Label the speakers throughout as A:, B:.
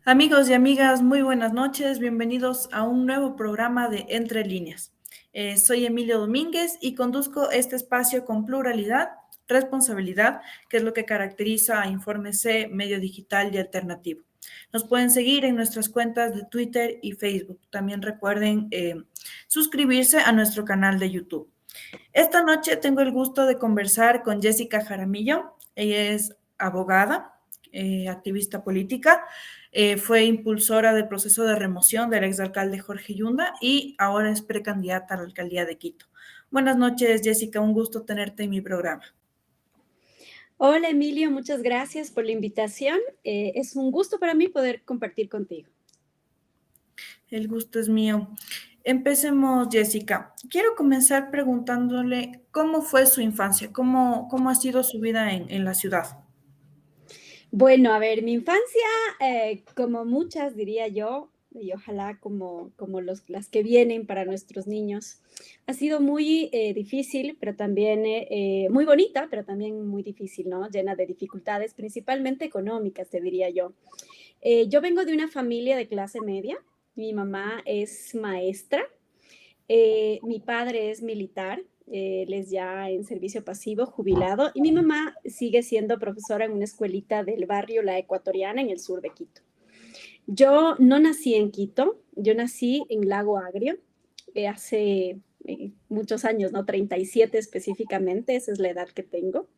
A: Amigos y amigas, muy buenas noches. Bienvenidos a un nuevo programa de Entre Líneas. Soy Emilio Domínguez y conduzco este espacio con pluralidad, responsabilidad, que es lo que caracteriza a Informe C, medio digital y alternativo. Nos pueden seguir en nuestras cuentas de Twitter y Facebook. También recuerden suscribirse a nuestro canal de YouTube. Esta noche tengo el gusto de conversar con Jessica Jaramillo. Ella es abogada, activista política, fue impulsora del proceso de remoción del exalcalde Jorge Yunda y ahora es precandidata a la alcaldía de Quito. Buenas noches, Jessica, un gusto tenerte en mi programa.
B: Hola Emilio, muchas gracias por la invitación. Es un gusto para mí poder compartir contigo.
A: El gusto es mío. Empecemos, Jessica. Quiero comenzar preguntándole cómo fue su infancia, cómo ha sido su vida en la ciudad.
B: Bueno, a ver, mi infancia, como muchas diría yo, y ojalá como las que vienen para nuestros niños, ha sido muy difícil, pero también muy bonita, pero también muy difícil, ¿no? Llena de dificultades, principalmente económicas, te diría yo. Yo vengo de una familia de clase media. Mi mamá es maestra. Mi padre es militar, él es ya en servicio pasivo, jubilado, y mi mamá sigue siendo profesora en una escuelita del barrio La Ecuatoriana en el sur de Quito. Yo no nací en Quito, yo nací en Lago Agrio hace muchos años, ¿no? 37 específicamente, esa es la edad que tengo.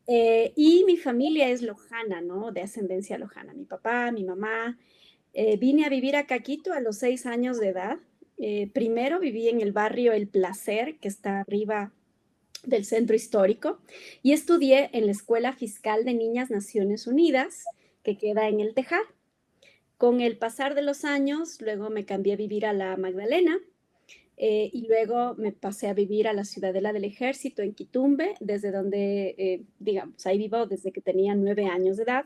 B: Y mi familia es lojana, ¿no? De ascendencia lojana. Mi papá, mi mamá, vine a vivir acá a Quito a los 6 años de edad. Primero viví en el barrio El Placer, que está arriba del centro histórico, y estudié en la Escuela Fiscal de Niñas Naciones Unidas, que queda en El Tejar. Con el pasar de los años, luego me cambié a vivir a la Magdalena, y luego me pasé a vivir a la Ciudadela del Ejército en Quitumbe, desde donde, digamos, ahí vivo desde que tenía 9 años de edad.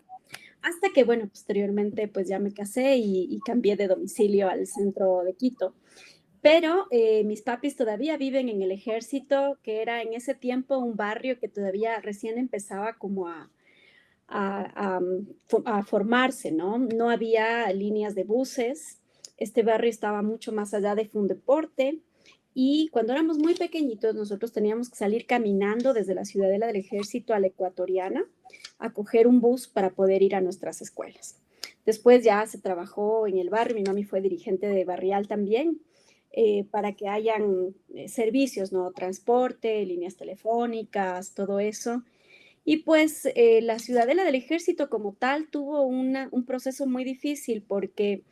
B: Hasta que, bueno, posteriormente pues ya me casé y cambié de domicilio al centro de Quito. Pero mis papis todavía viven en el Ejército, que era en ese tiempo un barrio que todavía recién empezaba como a formarse, ¿no? No había líneas de buses. Este barrio estaba mucho más allá de Fundeporte. Y cuando éramos muy pequeñitos, nosotros teníamos que salir caminando desde la Ciudadela del Ejército a la Ecuatoriana a coger un bus para poder ir a nuestras escuelas. Después ya se trabajó en el barrio, mi mami fue dirigente de barrial también, para que hayan servicios, ¿no? Transporte, líneas telefónicas, todo eso. Y pues la Ciudadela del Ejército como tal tuvo un proceso muy difícil porque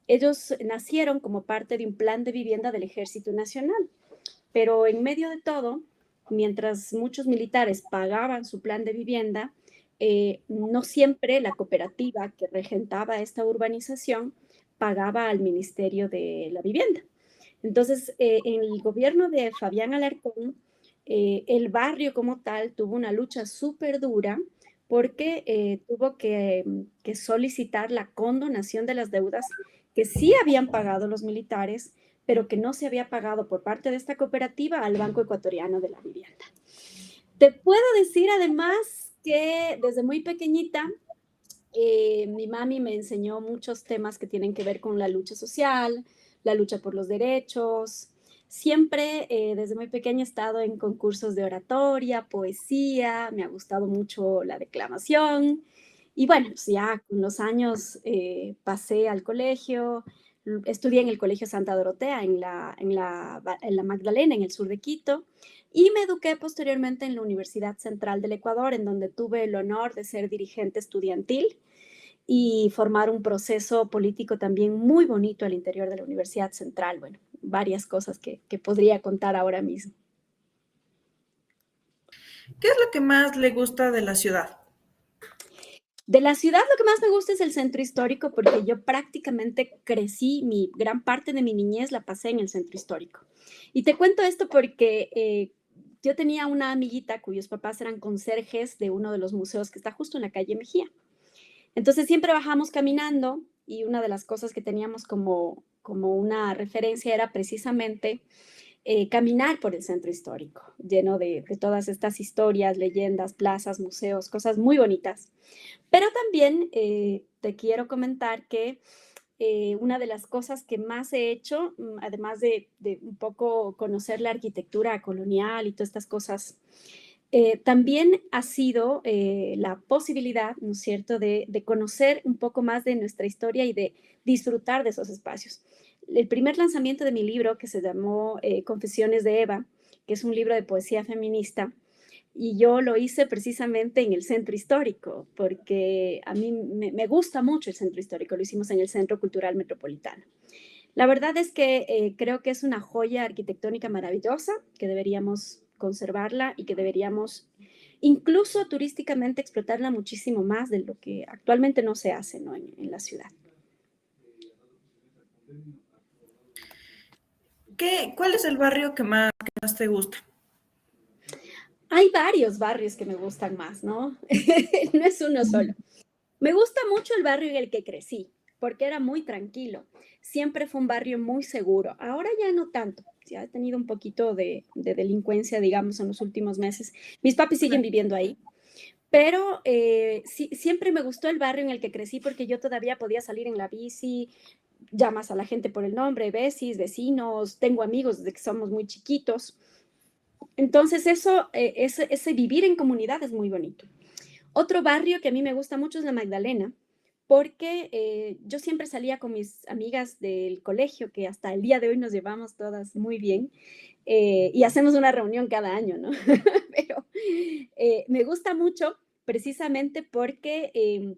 B: ellos nacieron como parte de un plan de vivienda del Ejército Nacional, pero en medio de todo, mientras muchos militares pagaban su plan de vivienda, no siempre la cooperativa que regentaba esta urbanización pagaba al Ministerio de la Vivienda. Entonces, en el gobierno de Fabián Alarcón, el barrio como tal tuvo una lucha súper dura porque tuvo que solicitar la condonación de las deudas que sí habían pagado los militares, pero que no se había pagado por parte de esta cooperativa al Banco Ecuatoriano de la Vivienda. Te puedo decir además que desde muy pequeñita mi mami me enseñó muchos temas que tienen que ver con la lucha social, la lucha por los derechos. Siempre, desde muy pequeña, he estado en concursos de oratoria, poesía, me ha gustado mucho la declamación. Y bueno, pues ya con los años pasé al colegio, estudié en el Colegio Santa Dorotea, en la Magdalena, en el sur de Quito, y me eduqué posteriormente en la Universidad Central del Ecuador, en donde tuve el honor de ser dirigente estudiantil y formar un proceso político también muy bonito al interior de la Universidad Central. Bueno, varias cosas que podría contar ahora mismo.
A: ¿Qué es lo que más le gusta de la ciudad?
B: De la ciudad lo que más me gusta es el centro histórico porque yo prácticamente crecí, mi gran parte de mi niñez la pasé en el centro histórico. Y te cuento esto porque yo tenía una amiguita cuyos papás eran conserjes de uno de los museos que está justo en la calle Mejía. Entonces siempre bajamos caminando y una de las cosas que teníamos como una referencia era precisamente caminar por el centro histórico, lleno de todas estas historias, leyendas, plazas, museos, cosas muy bonitas. Pero también te quiero comentar que una de las cosas que más he hecho, además de un poco conocer la arquitectura colonial y todas estas cosas, también ha sido la posibilidad, ¿no es cierto?, de conocer un poco más de nuestra historia y de disfrutar de esos espacios. El primer lanzamiento de mi libro, que se llamó Confesiones de Eva, que es un libro de poesía feminista, y yo lo hice precisamente en el centro histórico, porque a mí me gusta mucho el centro histórico, lo hicimos en el Centro Cultural Metropolitano. La verdad es que creo que es una joya arquitectónica maravillosa, que deberíamos conservarla y que deberíamos incluso turísticamente explotarla muchísimo más de lo que actualmente no se hace, ¿no? En la ciudad.
A: ¿Cuál es el barrio que más te gusta?
B: Hay varios barrios que me gustan más, ¿no? No es uno solo. Me gusta mucho el barrio en el que crecí, porque era muy tranquilo. Siempre fue un barrio muy seguro. Ahora ya no tanto. Ya he tenido un poquito de delincuencia, digamos, en los últimos meses. Mis papis siguen viviendo ahí, pero sí, siempre me gustó el barrio en el que crecí porque yo todavía podía salir en la bici, llamas a la gente por el nombre, besis, vecinos, tengo amigos desde que somos muy chiquitos. Entonces eso, ese vivir en comunidad es muy bonito. Otro barrio que a mí me gusta mucho es la Magdalena, porque yo siempre salía con mis amigas del colegio, que hasta el día de hoy nos llevamos todas muy bien, y hacemos una reunión cada año, ¿no? Pero me gusta mucho precisamente porque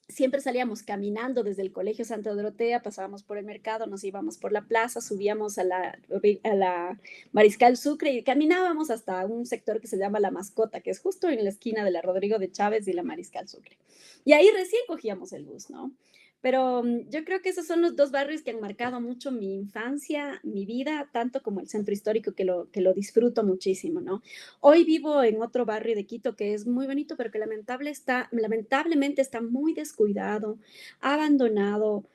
B: siempre salíamos caminando desde el Colegio Santa Dorotea, pasábamos por el mercado, nos íbamos por la plaza, subíamos a la Mariscal Sucre y caminábamos hasta un sector que se llama La Mascota, que es justo en la esquina de la Rodrigo de Chávez y la Mariscal Sucre. Y ahí recién cogíamos el bus, ¿no? Pero yo creo que esos son los dos barrios que han marcado mucho mi infancia, mi vida, tanto como el centro histórico, que lo disfruto muchísimo, ¿no? Hoy vivo en otro barrio de Quito que es muy bonito, pero que lamentablemente está muy descuidado, abandonado,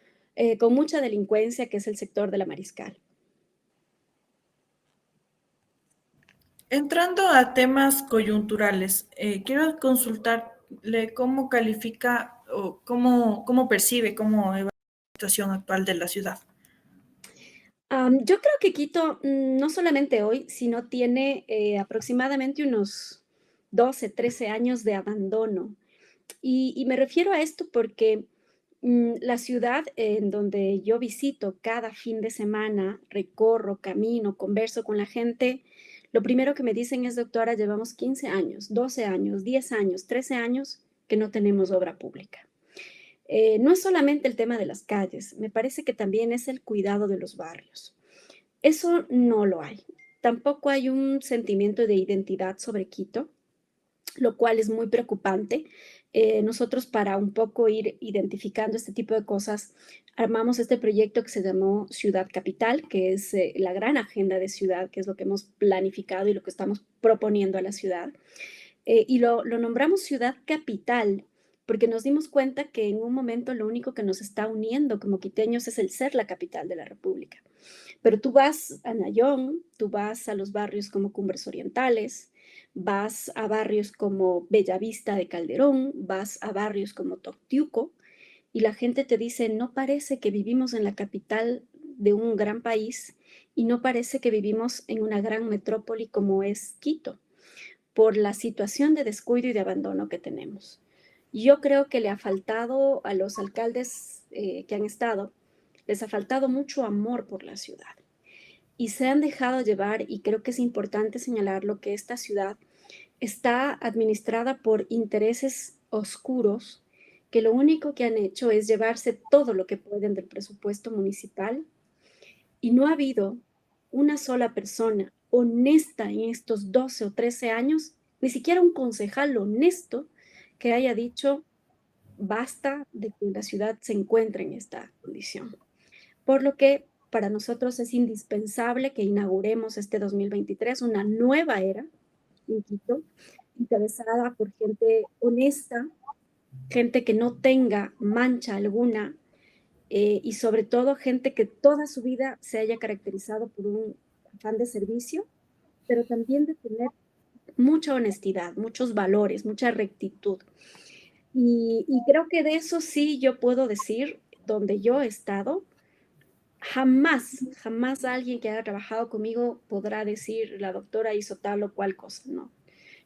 B: con mucha delincuencia, que es el sector de la Mariscal.
A: Entrando a temas coyunturales, quiero consultarle cómo califica o cómo percibe, cómo evalúa la situación actual de la ciudad.
B: Yo creo que Quito, no solamente hoy, sino tiene aproximadamente unos 12, 13 años de abandono. Y me refiero a esto porque la ciudad en donde yo visito cada fin de semana, recorro, camino, converso con la gente, lo primero que me dicen es, doctora, llevamos 15 años, 12 años, 10 años, 13 años que no tenemos obra pública. No es solamente el tema de las calles, me parece que también es el cuidado de los barrios. Eso no lo hay. Tampoco hay un sentimiento de identidad sobre Quito, lo cual es muy preocupante. Nosotros para un poco ir identificando este tipo de cosas, armamos este proyecto que se llamó Ciudad Capital, que es la gran agenda de ciudad, que es lo que hemos planificado y lo que estamos proponiendo a la ciudad. Y lo nombramos Ciudad Capital porque nos dimos cuenta que en un momento lo único que nos está uniendo como quiteños es el ser la capital de la República. Pero tú vas a Nayón, tú vas a los barrios como Cumbres Orientales, vas a barrios como Bellavista de Calderón, vas a barrios como Toctiuco, y la gente te dice, no parece que vivimos en la capital de un gran país y no parece que vivimos en una gran metrópoli como es Quito, por la situación de descuido y de abandono que tenemos. Yo creo que le ha faltado a los alcaldes que han estado, les ha faltado mucho amor por la ciudad y se han dejado llevar, y creo que es importante señalarlo, que esta ciudad está administrada por intereses oscuros que lo único que han hecho es llevarse todo lo que pueden del presupuesto municipal y no ha habido una sola persona honesta en estos 12 o 13 años, ni siquiera un concejal honesto que haya dicho basta de que la ciudad se encuentre en esta condición. Por lo que para nosotros es indispensable que inauguremos este 2023 una nueva era en Quito, encabezada por gente honesta, gente que no tenga mancha alguna y sobre todo gente que toda su vida se haya caracterizado por un afán de servicio, pero también de tener mucha honestidad, muchos valores, mucha rectitud. Y creo que de eso sí yo puedo decir, donde yo he estado, jamás alguien que haya trabajado conmigo podrá decir, la doctora hizo tal o cual cosa, no.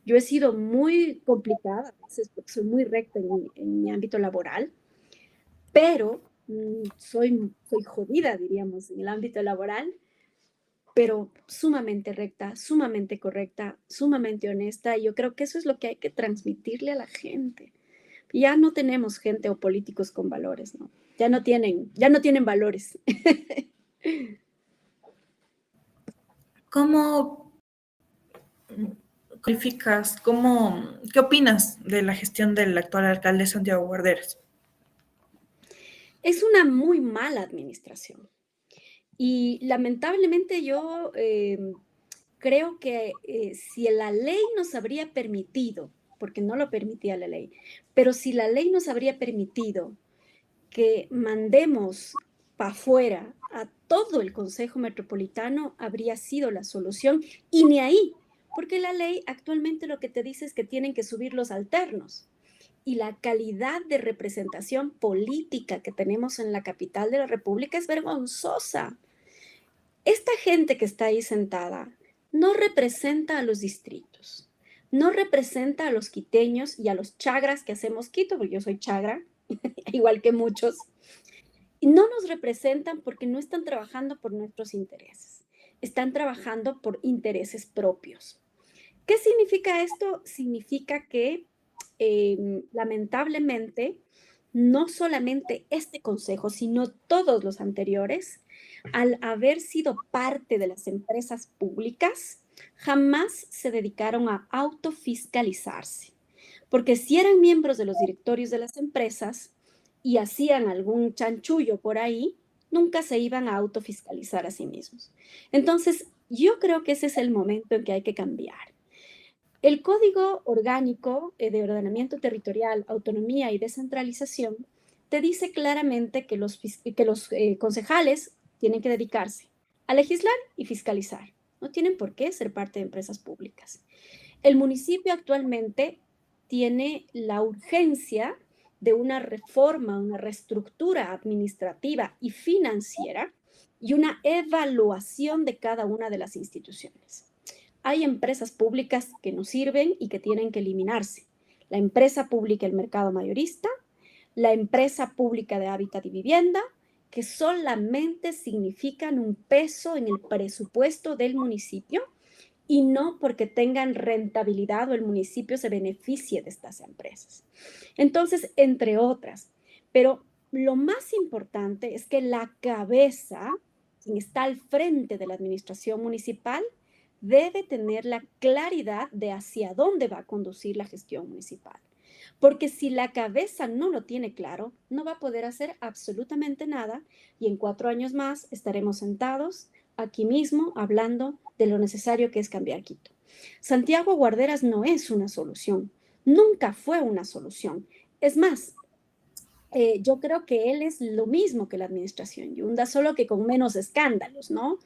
B: Yo he sido muy complicada, a veces porque soy muy recta en mi ámbito laboral, pero soy jodida, diríamos, en el ámbito laboral, pero sumamente recta, sumamente correcta, sumamente honesta. Y yo creo que eso es lo que hay que transmitirle a la gente. Ya no tenemos gente o políticos con valores, ¿no? Ya no tienen valores.
A: ¿Cómo calificas, qué opinas de la gestión del actual alcalde Santiago Guarderas?
B: Es una muy mala administración. Y lamentablemente yo creo que si la ley nos habría permitido, porque no lo permitía la ley, pero si la ley nos habría permitido que mandemos para afuera a todo el Consejo Metropolitano, habría sido la solución, y ni ahí, porque la ley actualmente lo que te dice es que tienen que subir los alternos. Y la calidad de representación política que tenemos en la capital de la República es vergonzosa. Esta gente que está ahí sentada no representa a los distritos, no representa a los quiteños y a los chagras que hacemos Quito, porque yo soy chagra, igual que muchos, y no nos representan porque no están trabajando por nuestros intereses, están trabajando por intereses propios. ¿Qué significa esto? Significa que lamentablemente no solamente este consejo, sino todos los anteriores, al haber sido parte de las empresas públicas, jamás se dedicaron a autofiscalizarse. Porque si eran miembros de los directorios de las empresas y hacían algún chanchullo por ahí, nunca se iban a autofiscalizar a sí mismos. Entonces, yo creo que ese es el momento en que hay que cambiar. El Código Orgánico de Ordenamiento Territorial, Autonomía y Descentralización te dice claramente que los concejales tienen que dedicarse a legislar y fiscalizar. No tienen por qué ser parte de empresas públicas. El municipio actualmente tiene la urgencia de una reforma, una reestructura administrativa y financiera y una evaluación de cada una de las instituciones. Hay empresas públicas que no sirven y que tienen que eliminarse. La empresa pública del mercado mayorista, la empresa pública de hábitat y vivienda, que solamente significan un peso en el presupuesto del municipio y no porque tengan rentabilidad o el municipio se beneficie de estas empresas. Entonces, entre otras, pero lo más importante es que la cabeza, quien está al frente de la administración municipal, debe tener la claridad de hacia dónde va a conducir la gestión municipal. Porque si la cabeza no lo tiene claro, no va a poder hacer absolutamente nada y en 4 años más estaremos sentados aquí mismo hablando de lo necesario que es cambiar Quito. Santiago Guarderas no es una solución, nunca fue una solución. Es más, yo creo que él es lo mismo que la administración Yunda, solo que con menos escándalos, ¿no?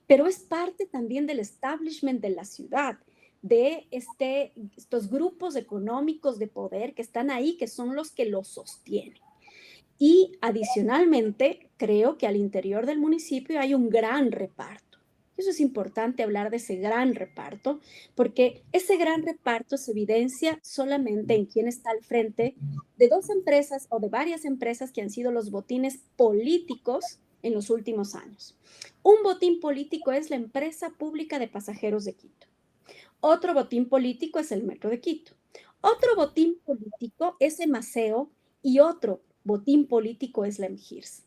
B: Pero es parte también del establishment de la ciudad, de estos grupos económicos de poder que están ahí, que son los que lo sostienen. Y adicionalmente, creo que al interior del municipio hay un gran reparto. Eso es importante hablar de ese gran reparto, porque ese gran reparto se evidencia solamente en quién está al frente de 2 empresas o de varias empresas que han sido los botines políticos en los últimos años. Un botín político es la empresa pública de pasajeros de Quito. Otro botín político es el Metro de Quito. Otro botín político es Emaceo y otro botín político es la MGIRS.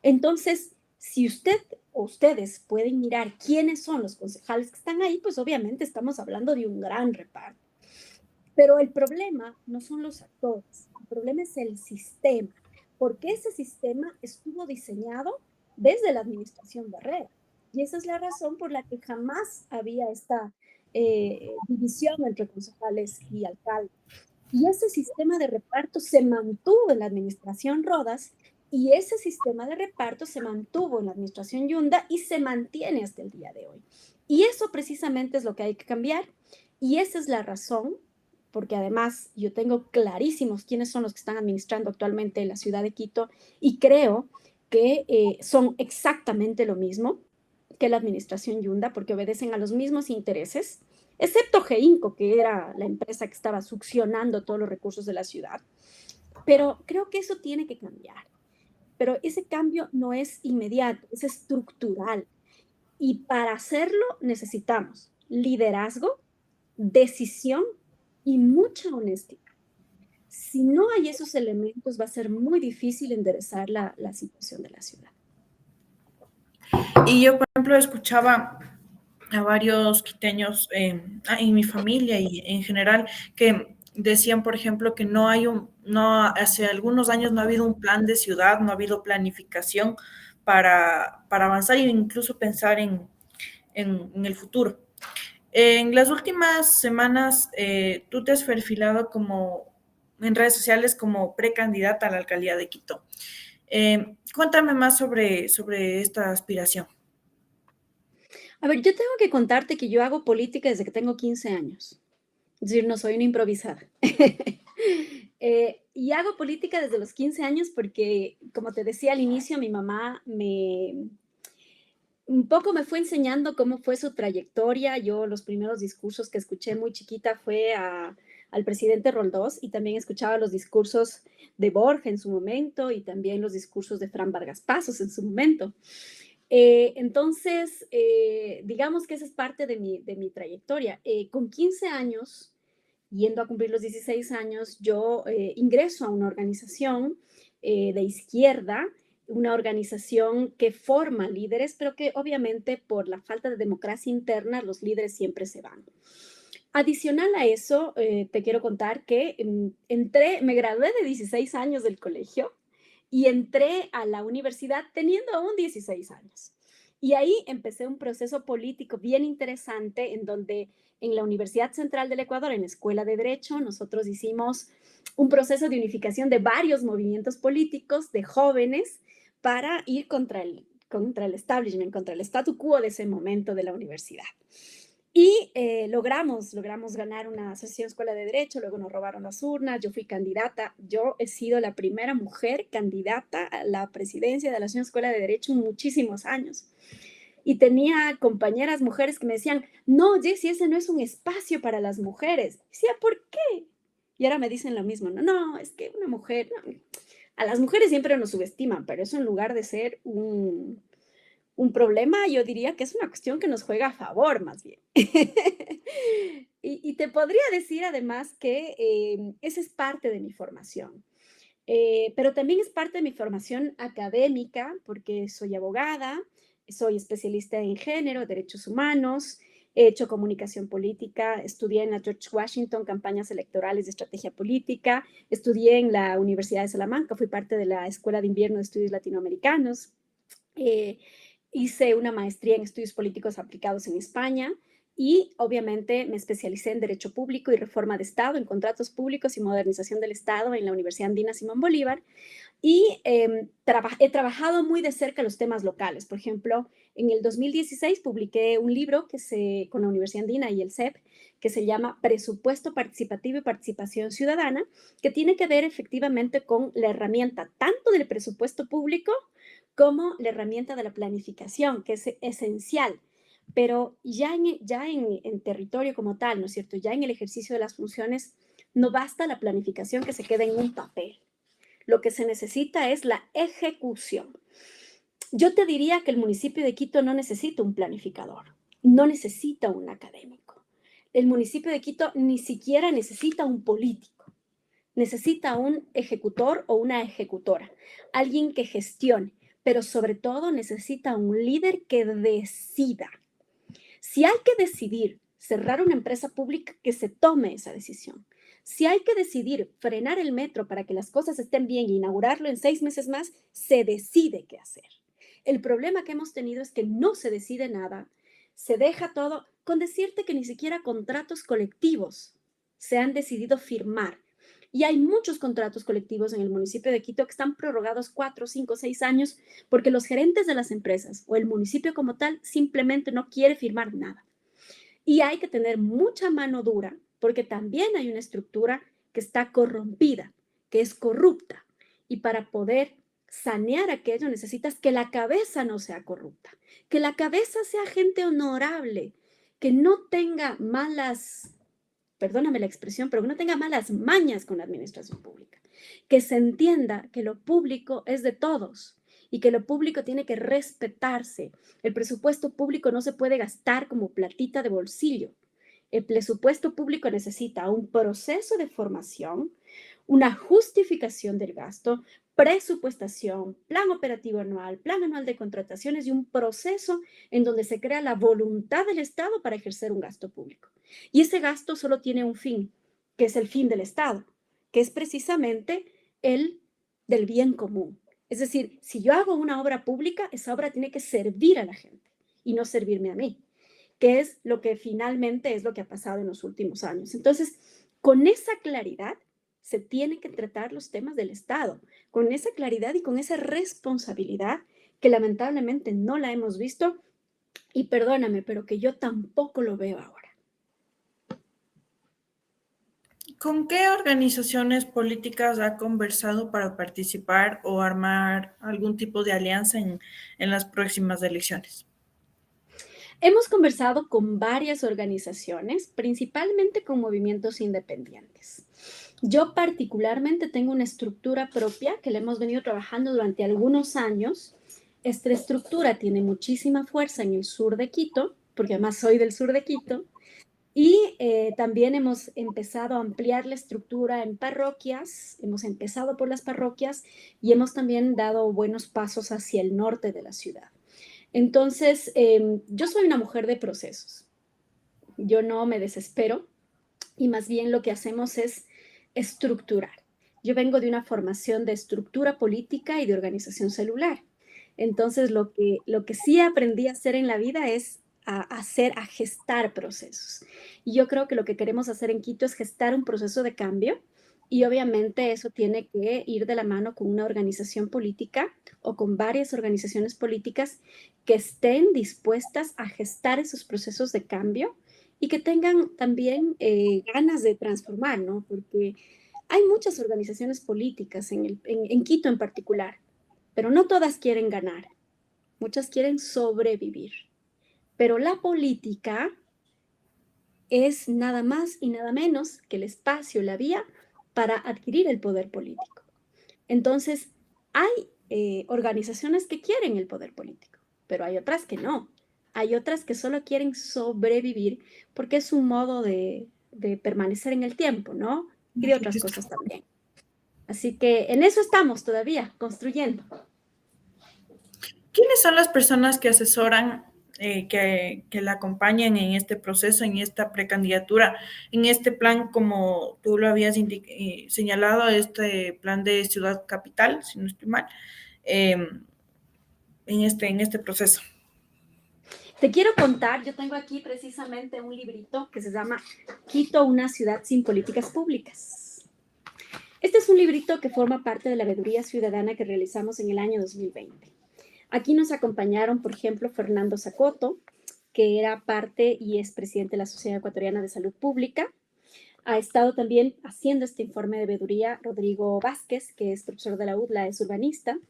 B: Entonces, si usted o ustedes pueden mirar quiénes son los concejales que están ahí, pues obviamente estamos hablando de un gran reparto. Pero el problema no son los actores, el problema es el sistema, porque ese sistema estuvo diseñado desde la administración Barrera. Y esa es la razón por la que jamás había esta división entre concejales y alcaldes. Y ese sistema de reparto se mantuvo en la administración Rodas y ese sistema de reparto se mantuvo en la administración Yunda y se mantiene hasta el día de hoy. Y eso precisamente es lo que hay que cambiar. Y esa es la razón, porque además yo tengo clarísimos quiénes son los que están administrando actualmente la ciudad de Quito y creo que son exactamente lo mismo que la administración Yunda, porque obedecen a los mismos intereses, excepto Geinco, que era la empresa que estaba succionando todos los recursos de la ciudad. Pero creo que eso tiene que cambiar. Pero ese cambio no es inmediato, es estructural. Y para hacerlo necesitamos liderazgo, decisión y mucha honestidad. Si no hay esos elementos, va a ser muy difícil enderezar la situación de la ciudad.
A: Y yo, por ejemplo, escuchaba a varios quiteños en mi familia y en general que decían, por ejemplo, que no, hace algunos años no ha habido un plan de ciudad, no ha habido planificación para avanzar e incluso pensar en el futuro. En las últimas semanas, tú te has perfilado como en redes sociales como precandidata a la alcaldía de Quito. Cuéntame más sobre esta aspiración.
B: A ver, yo tengo que contarte que yo hago política desde que tengo 15 años. Es decir, no soy una improvisada. Y hago política desde los 15 años porque, como te decía al inicio, mi mamá un poco me fue enseñando cómo fue su trayectoria. Yo los primeros discursos que escuché muy chiquita fue al presidente Roldós y también escuchaba los discursos de Borja en su momento y también los discursos de Fran Vargas Pasos en su momento. Entonces, digamos que esa es parte de mi trayectoria. Con 15 años, yendo a cumplir los 16 años, yo ingreso a una organización de izquierda, una organización que forma líderes, pero que obviamente por la falta de democracia interna, los líderes siempre se van. Adicional a eso, te quiero contar que me gradué de 16 años del colegio y entré a la universidad teniendo aún 16 años. Y ahí empecé un proceso político bien interesante en donde en la Universidad Central del Ecuador, en la Escuela de Derecho, nosotros hicimos un proceso de unificación de varios movimientos políticos de jóvenes para ir contra el establishment, contra el statu quo de ese momento de la universidad. Y logramos ganar una asociación Escuela de Derecho, luego nos robaron las urnas, yo fui candidata, yo he sido la primera mujer candidata a la presidencia de la Asociación Escuela de Derecho en muchísimos años. Y tenía compañeras mujeres que me decían, no, Jessie, ese no es un espacio para las mujeres. Y decía, ¿por qué? Y ahora me dicen lo mismo, no, es que una mujer, no. A las mujeres siempre nos subestiman, pero eso en lugar de ser un problema, yo diría que es una cuestión que nos juega a favor, más bien. Y te podría decir además que esa es parte de mi formación. Pero también es parte de mi formación académica, porque soy abogada, soy especialista en género, derechos humanos, he hecho comunicación política, estudié en la George Washington campañas electorales de estrategia política, estudié en la Universidad de Salamanca, fui parte de la Escuela de Invierno de Estudios Latinoamericanos, hice una maestría en estudios políticos aplicados en España y obviamente me especialicé en Derecho Público y Reforma de Estado, en Contratos Públicos y Modernización del Estado en la Universidad Andina Simón Bolívar. Y he trabajado muy de cerca los temas locales. Por ejemplo, en el 2016 publiqué un libro con la Universidad Andina y el CEP que se llama Presupuesto Participativo y Participación Ciudadana, que tiene que ver efectivamente con la herramienta tanto del presupuesto público como la herramienta de la planificación, que es esencial. Pero ya en territorio como tal, ¿no es cierto? Ya en el ejercicio de las funciones, no basta la planificación que se quede en un papel. Lo que se necesita es la ejecución. Yo te diría que el municipio de Quito no necesita un planificador, no necesita un académico. El municipio de Quito ni siquiera necesita un político, necesita un ejecutor o una ejecutora, alguien que gestione, pero sobre todo necesita un líder que decida. Si hay que decidir cerrar una empresa pública, que se tome esa decisión. Si hay que decidir frenar el metro para que las cosas estén bien e inaugurarlo en 6 meses más, se decide qué hacer. El problema que hemos tenido es que no se decide nada, se deja todo, con decirte que ni siquiera contratos colectivos se han decidido firmar. Y hay muchos contratos colectivos en el municipio de Quito que están prorrogados 4, 5, 6 años porque los gerentes de las empresas o el municipio como tal simplemente no quiere firmar nada. Y hay que tener mucha mano dura porque también hay una estructura que está corrompida, que es corrupta. Y para poder sanear aquello necesitas que la cabeza no sea corrupta, que la cabeza sea gente honorable, que no tenga malas, perdóname la expresión, pero que no tenga malas mañas con la administración pública, que se entienda que lo público es de todos y que lo público tiene que respetarse. El presupuesto público no se puede gastar como platita de bolsillo. El presupuesto público necesita un proceso de formación, una justificación del gasto, presupuestación, plan operativo anual, plan anual de contrataciones y un proceso en donde se crea la voluntad del Estado para ejercer un gasto público. Y ese gasto solo tiene un fin, que es el fin del Estado, que es precisamente el del bien común. Es decir, si yo hago una obra pública, esa obra tiene que servir a la gente y no servirme a mí, que es lo que finalmente es lo que ha pasado en los últimos años. Entonces, con esa claridad se tienen que tratar los temas del Estado, con esa claridad y con esa responsabilidad que lamentablemente no la hemos visto y perdóname, pero que yo tampoco lo veo ahora.
A: ¿Con qué organizaciones políticas ha conversado para participar o armar algún tipo de alianza en las próximas elecciones?
B: Hemos conversado con varias organizaciones, principalmente con movimientos independientes. Yo particularmente tengo una estructura propia que la hemos venido trabajando durante algunos años. Esta estructura tiene muchísima fuerza en el sur de Quito, porque además soy del sur de Quito, y también hemos empezado a ampliar la estructura en parroquias, hemos empezado por las parroquias y hemos también dado buenos pasos hacia el norte de la ciudad. Entonces, yo soy una mujer de procesos. Yo no me desespero y más bien lo que hacemos es estructurar. Yo vengo de una formación de estructura política y de organización celular. Entonces, lo que sí aprendí a hacer en la vida es a gestar procesos. Y yo creo que lo que queremos hacer en Quito es gestar un proceso de cambio y obviamente eso tiene que ir de la mano con una organización política o con varias organizaciones políticas que estén dispuestas a gestar esos procesos de cambio y que tengan también ganas de transformar, ¿no? Porque hay muchas organizaciones políticas en Quito en particular, pero no todas quieren ganar, muchas quieren sobrevivir. Pero la política es nada más y nada menos que el espacio, la vía para adquirir el poder político. Entonces, hay organizaciones que quieren el poder político, pero hay otras que no. Hay otras que solo quieren sobrevivir porque es un modo de permanecer en el tiempo, ¿no? Y de otras cosas también. Así que en eso estamos todavía, construyendo.
A: ¿Quiénes son las personas que asesoran, que la acompañan en este proceso, en esta precandidatura, en este plan, como tú lo habías señalado, este plan de ciudad capital, si no estoy mal, eh, en este proceso?
B: Te quiero contar, yo tengo aquí precisamente un librito que se llama Quito, una ciudad sin políticas públicas. Este es un librito que forma parte de la veeduría ciudadana que realizamos en el año 2020. Aquí nos acompañaron, por ejemplo, Fernando Zacoto, que era parte y es presidente de la Sociedad Ecuatoriana de Salud Pública. Ha estado también haciendo este informe de veeduría Rodrigo Vázquez, que es profesor de la UDLA, es urbanista.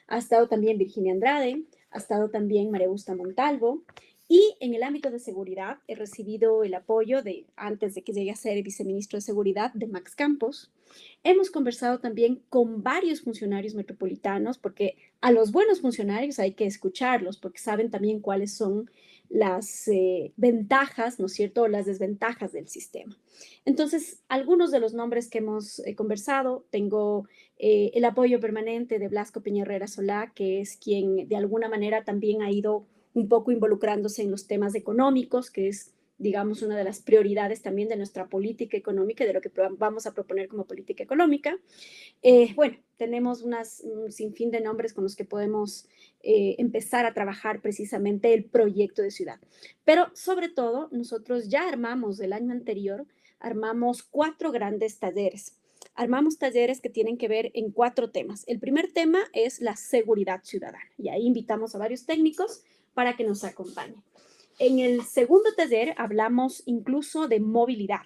B: Ha estado también Virginia Andrade, ha estado también María Augusta Montalvo. Y en el ámbito de seguridad he recibido el apoyo antes de que llegue a ser viceministro de Seguridad, de Max Campos. Hemos conversado también con varios funcionarios metropolitanos, porque a los buenos funcionarios hay que escucharlos, porque saben también cuáles son las ventajas, ¿no es cierto?, las desventajas del sistema. Entonces, algunos de los nombres que hemos conversado, tengo el apoyo permanente de Blasco Peña Herrera Solá, que es quien de alguna manera también ha ido un poco involucrándose en los temas económicos, que es, digamos, una de las prioridades también de nuestra política económica y de lo que vamos a proponer como política económica. Bueno, tenemos un sinfín de nombres con los que podemos empezar a trabajar precisamente el proyecto de ciudad. Pero sobre todo, nosotros ya armamos el año anterior, armamos 4 grandes talleres. armamos talleres que tienen que ver en 4 temas. El primer tema es la seguridad ciudadana y ahí invitamos a varios técnicos para que nos acompañen. En el segundo taller hablamos incluso de movilidad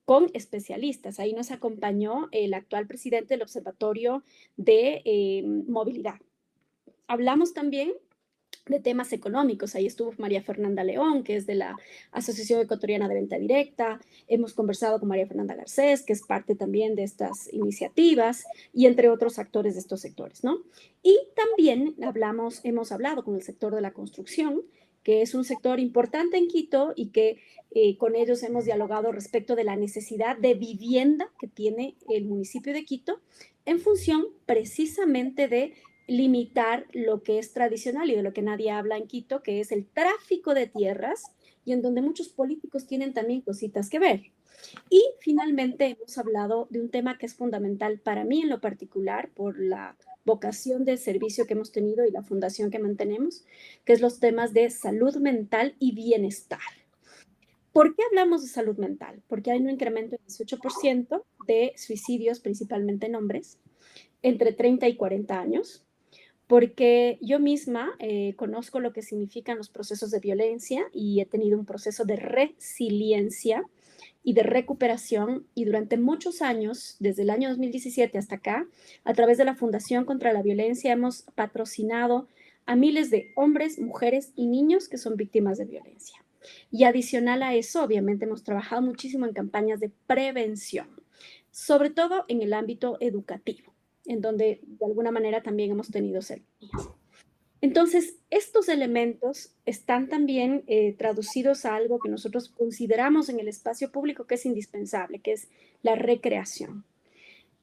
B: con especialistas. Ahí nos acompañó el actual presidente del Observatorio de Movilidad. Hablamos también de temas económicos. Ahí estuvo María Fernanda León, que es de la Asociación Ecuatoriana de Venta Directa. Hemos conversado con María Fernanda Garcés, que es parte también de estas iniciativas, y entre otros actores de estos sectores, ¿no? Y también hemos hablado con el sector de la construcción, que es un sector importante en Quito y que con ellos hemos dialogado respecto de la necesidad de vivienda que tiene el municipio de Quito en función precisamente de limitar lo que es tradicional y de lo que nadie habla en Quito, que es el tráfico de tierras y en donde muchos políticos tienen también cositas que ver. Y finalmente hemos hablado de un tema que es fundamental para mí en lo particular por la vocación de servicio que hemos tenido y la fundación que mantenemos, que es los temas de salud mental y bienestar. ¿Por qué hablamos de salud mental? Porque hay un incremento del 18% de suicidios, principalmente en hombres, entre 30 y 40 años, porque yo misma conozco lo que significan los procesos de violencia y he tenido un proceso de resiliencia y de recuperación y durante muchos años, desde el año 2017 hasta acá, a través de la Fundación contra la Violencia hemos patrocinado a miles de hombres, mujeres y niños que son víctimas de violencia. Y adicional a eso, obviamente hemos trabajado muchísimo en campañas de prevención, sobre todo en el ámbito educativo, en donde de alguna manera también hemos tenido cercanías. Entonces, estos elementos están también traducidos a algo que nosotros consideramos en el espacio público que es indispensable, que es la recreación.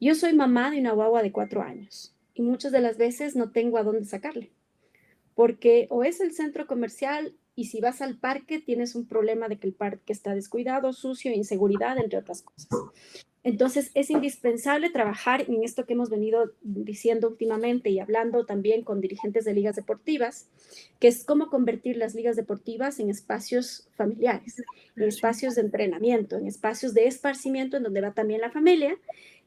B: Yo soy mamá de una guagua de 4 años y muchas de las veces no tengo a dónde sacarle, porque o es el centro comercial y si vas al parque tienes un problema de que el parque está descuidado, sucio, inseguridad, entre otras cosas. Entonces, es indispensable trabajar en esto que hemos venido diciendo últimamente y hablando también con dirigentes de ligas deportivas, que es cómo convertir las ligas deportivas en espacios familiares, en espacios de entrenamiento, en espacios de esparcimiento en donde va también la familia.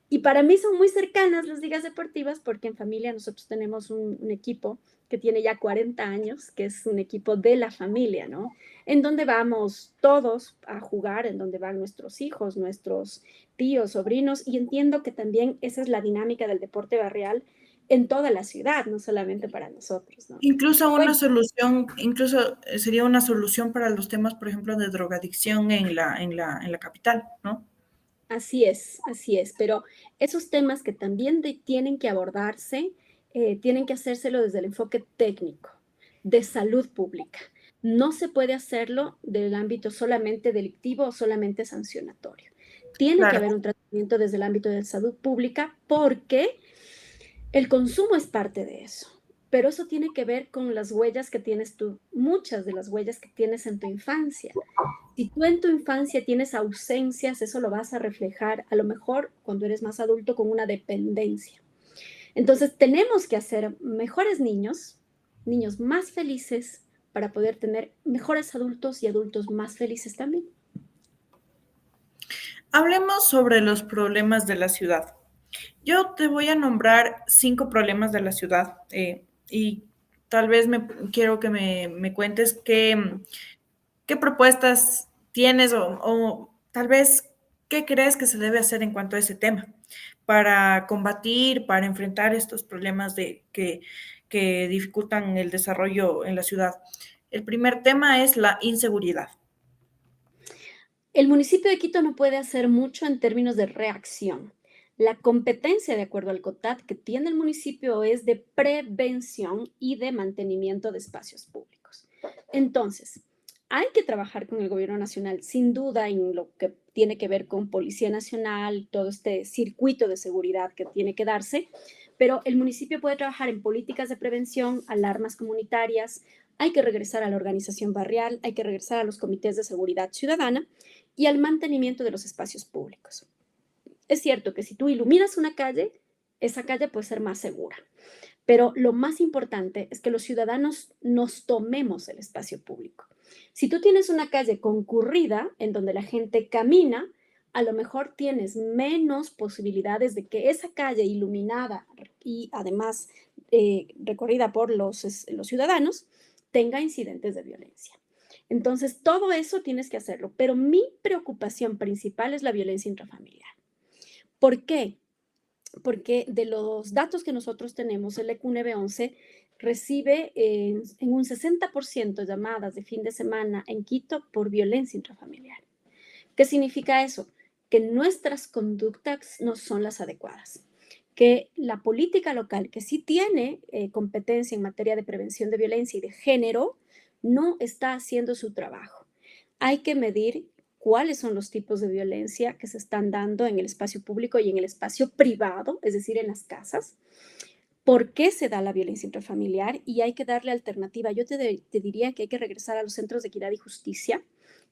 B: Y para mí son muy cercanas las ligas deportivas porque en familia nosotros tenemos un equipo que tiene ya 40 años, que es un equipo de la familia, ¿no? En donde vamos todos a jugar, en donde van nuestros hijos, nuestros tíos, sobrinos, y entiendo que también esa es la dinámica del deporte barrial en toda la ciudad, no solamente para nosotros, ¿no?
A: Incluso una
B: Bueno,
A: solución, incluso sería una solución para los temas, por ejemplo, de drogadicción en la capital, ¿no?
B: así es, pero esos temas que también tienen que abordarse, tienen que hacérselo desde el enfoque técnico, de salud pública. No se puede hacerlo del ámbito solamente delictivo o solamente sancionatorio. Tiene que
A: Claro.
B: haber un tratamiento desde el ámbito de salud pública porque el consumo es parte de eso, pero eso tiene que ver con las huellas que tienes tú, muchas de las huellas que tienes en tu infancia. Si tú en tu infancia tienes ausencias, eso lo vas a reflejar a lo mejor cuando eres más adulto con una dependencia. Entonces tenemos que hacer mejores niños, niños más felices para poder tener mejores adultos y adultos más felices también.
A: Hablemos sobre los problemas de la ciudad. Yo te voy a nombrar 5 problemas de la ciudad y tal vez quiero que me cuentes qué propuestas tienes o tal vez qué crees que se debe hacer en cuanto a ese tema para combatir, para enfrentar estos problemas que dificultan el desarrollo en la ciudad. El primer tema es la inseguridad.
B: El municipio de Quito no puede hacer mucho en términos de reacción. La competencia, de acuerdo al COTAD, que tiene el municipio es de prevención y de mantenimiento de espacios públicos. Entonces, hay que trabajar con el gobierno nacional, sin duda, en lo que tiene que ver con Policía Nacional, todo este circuito de seguridad que tiene que darse, pero el municipio puede trabajar en políticas de prevención, alarmas comunitarias, hay que regresar a la organización barrial, hay que regresar a los comités de seguridad ciudadana y al mantenimiento de los espacios públicos. Es cierto que si tú iluminas una calle, esa calle puede ser más segura, pero lo más importante es que los ciudadanos nos tomemos el espacio público. Si tú tienes una calle concurrida en donde la gente camina, a lo mejor tienes menos posibilidades de que esa calle iluminada y además recorrida por los ciudadanos tenga incidentes de violencia. Entonces, todo eso tienes que hacerlo, pero mi preocupación principal es la violencia intrafamiliar. ¿Por qué? Porque de los datos que nosotros tenemos, el EQ 911 recibe en un 60% llamadas de fin de semana en Quito por violencia intrafamiliar. ¿Qué significa eso? Que nuestras conductas no son las adecuadas, que la política local, que sí tiene competencia en materia de prevención de violencia y de género, no está haciendo su trabajo. Hay que medir cuáles son los tipos de violencia que se están dando en el espacio público y en el espacio privado, es decir, en las casas. ¿Por qué se da la violencia intrafamiliar? Y hay que darle alternativa. Yo te diría que hay que regresar a los centros de equidad y justicia,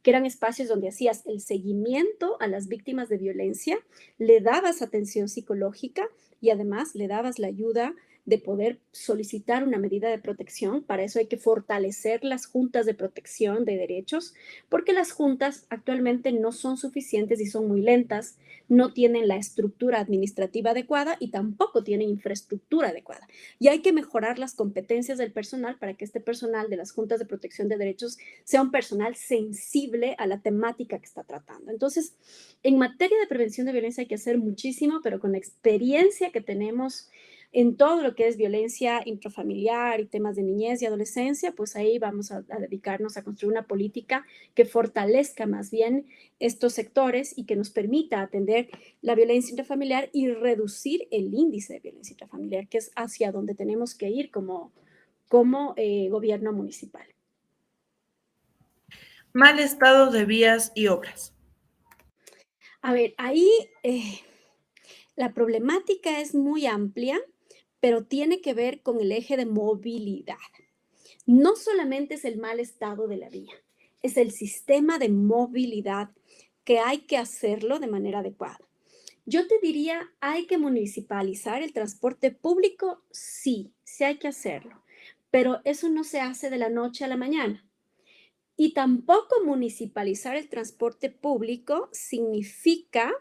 B: que eran espacios donde hacías el seguimiento a las víctimas de violencia, le dabas atención psicológica y además le dabas la ayuda de poder solicitar una medida de protección. Para eso hay que fortalecer las juntas de protección de derechos, porque las juntas actualmente no son suficientes y son muy lentas, no tienen la estructura administrativa adecuada y tampoco tienen infraestructura adecuada. Y hay que mejorar las competencias del personal para que este personal de las juntas de protección de derechos sea un personal sensible a la temática que está tratando. Entonces, en materia de prevención de violencia hay que hacer muchísimo, pero con la experiencia que tenemos en todo lo que es violencia intrafamiliar y temas de niñez y adolescencia, pues ahí vamos a dedicarnos a construir una política que fortalezca más bien estos sectores y que nos permita atender la violencia intrafamiliar y reducir el índice de violencia intrafamiliar, que es hacia donde tenemos que ir como gobierno municipal.
A: Mal estado de vías y obras.
B: A ver, ahí la problemática es muy amplia, pero tiene que ver con el eje de movilidad. No solamente es el mal estado de la vía, es el sistema de movilidad que hay que hacerlo de manera adecuada. Yo te diría, ¿hay que municipalizar el transporte público? Sí, sí hay que hacerlo, pero eso no se hace de la noche a la mañana. Y tampoco municipalizar el transporte público significa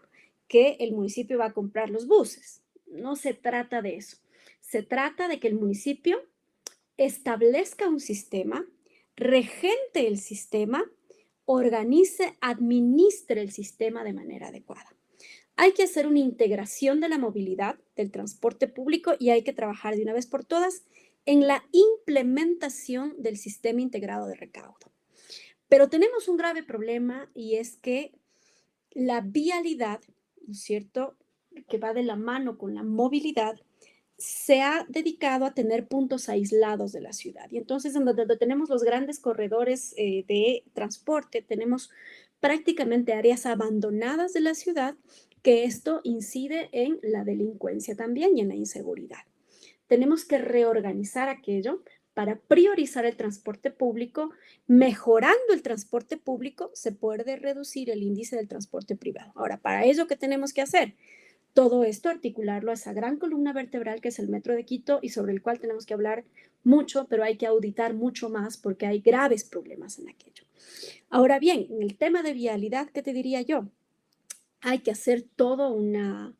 B: que el municipio va a comprar los buses. No se trata de eso. Se trata de que el municipio establezca un sistema, regente el sistema, organice, administre el sistema de manera adecuada. Hay que hacer una integración de la movilidad del transporte público y hay que trabajar de una vez por todas en la implementación del sistema integrado de recaudo. Pero tenemos un grave problema y es que la vialidad, ¿no es cierto?, que va de la mano con la movilidad, se ha dedicado a tener puntos aislados de la ciudad. Y entonces, en donde tenemos los grandes corredores de transporte, tenemos prácticamente áreas abandonadas de la ciudad, que esto incide en la delincuencia también y en la inseguridad. Tenemos que reorganizar aquello para priorizar el transporte público. Mejorando el transporte público, se puede reducir el índice del transporte privado. Ahora, para ello, ¿qué tenemos que hacer? Todo esto articularlo a esa gran columna vertebral que es el Metro de Quito y sobre el cual tenemos que hablar mucho, pero hay que auditar mucho más porque hay graves problemas en aquello. Ahora bien, en el tema de vialidad, ¿qué te diría yo? Hay que hacer todo una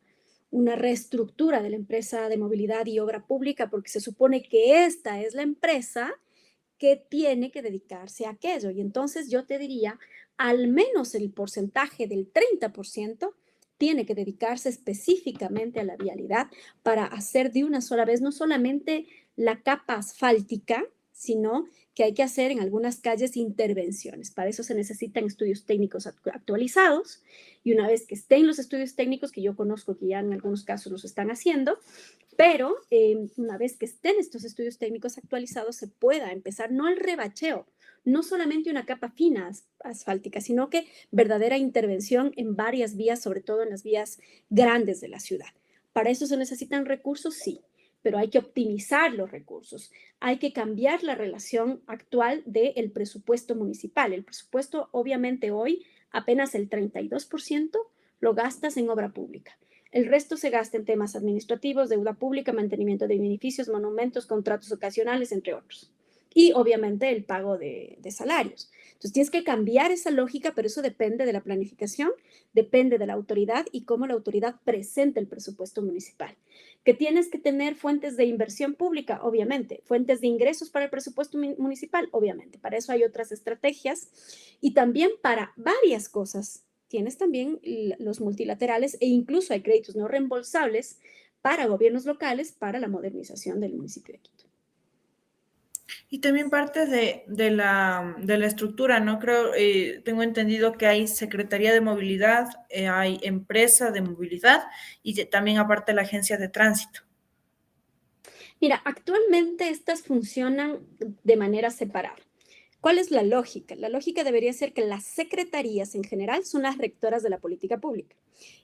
B: reestructura de la empresa de movilidad y obra pública porque se supone que esta es la empresa que tiene que dedicarse a aquello. Y entonces yo te diría, al menos el porcentaje del 30% tiene que dedicarse específicamente a la vialidad para hacer de una sola vez no solamente la capa asfáltica, sino que hay que hacer en algunas calles intervenciones. Para eso se necesitan estudios técnicos actualizados y una vez que estén los estudios técnicos, que yo conozco que ya en algunos casos los están haciendo, pero una vez que estén estos estudios técnicos actualizados, se pueda empezar no el rebacheo, no solamente una capa fina asfáltica, sino que verdadera intervención en varias vías, sobre todo en las vías grandes de la ciudad. ¿Para eso se necesitan recursos? Sí, pero hay que optimizar los recursos. Hay que cambiar la relación actual del presupuesto municipal. El presupuesto, obviamente, hoy apenas el 32% lo gastas en obra pública. El resto se gasta en temas administrativos, deuda pública, mantenimiento de edificios, monumentos, contratos ocasionales, entre otros. y obviamente el pago de salarios. Entonces tienes que cambiar esa lógica, pero eso depende de la planificación, depende de la autoridad y cómo la autoridad presenta el presupuesto municipal. Que tienes que tener fuentes de inversión pública, obviamente, fuentes de ingresos para el presupuesto municipal, obviamente. Para eso hay otras estrategias y también para varias cosas. Tienes también los multilaterales e incluso hay créditos no reembolsables para gobiernos locales para la modernización del municipio de Quito.
A: Y también parte de la estructura, ¿no? Creo, tengo entendido que hay Secretaría de Movilidad, hay Empresa de Movilidad y también aparte la Agencia de Tránsito.
B: Mira, actualmente estas funcionan de manera separada. ¿Cuál es la lógica? La lógica debería ser que las secretarías en general son las rectoras de la política pública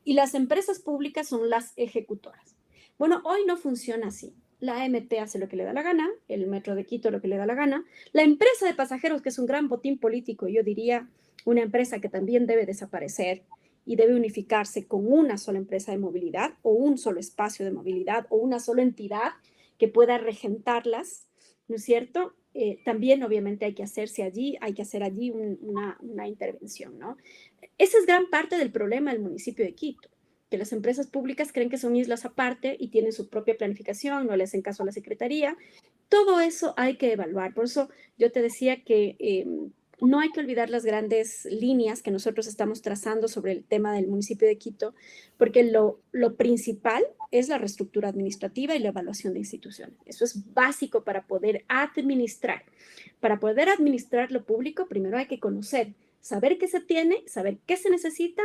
B: y las empresas públicas son las ejecutoras. Bueno, hoy no funciona así. La AMT hace lo que le da la gana, el Metro de Quito lo que le da la gana, la empresa de pasajeros, que es un gran botín político, yo diría una empresa que también debe desaparecer y debe unificarse con una sola empresa de movilidad o un solo espacio de movilidad o una sola entidad que pueda regentarlas, ¿no es cierto? También obviamente hay que hacer allí una intervención, ¿no? Esa es gran parte del problema del municipio de Quito, que las empresas públicas creen que son islas aparte y tienen su propia planificación, no le hacen caso a la secretaría. Todo eso hay que evaluar. Por eso yo te decía que no hay que olvidar las grandes líneas que nosotros estamos trazando sobre el tema del municipio de Quito, porque lo principal es la reestructura administrativa y la evaluación de instituciones. Eso es básico para poder administrar. Para poder administrar lo público, primero hay que conocer, saber qué se tiene, saber qué se necesita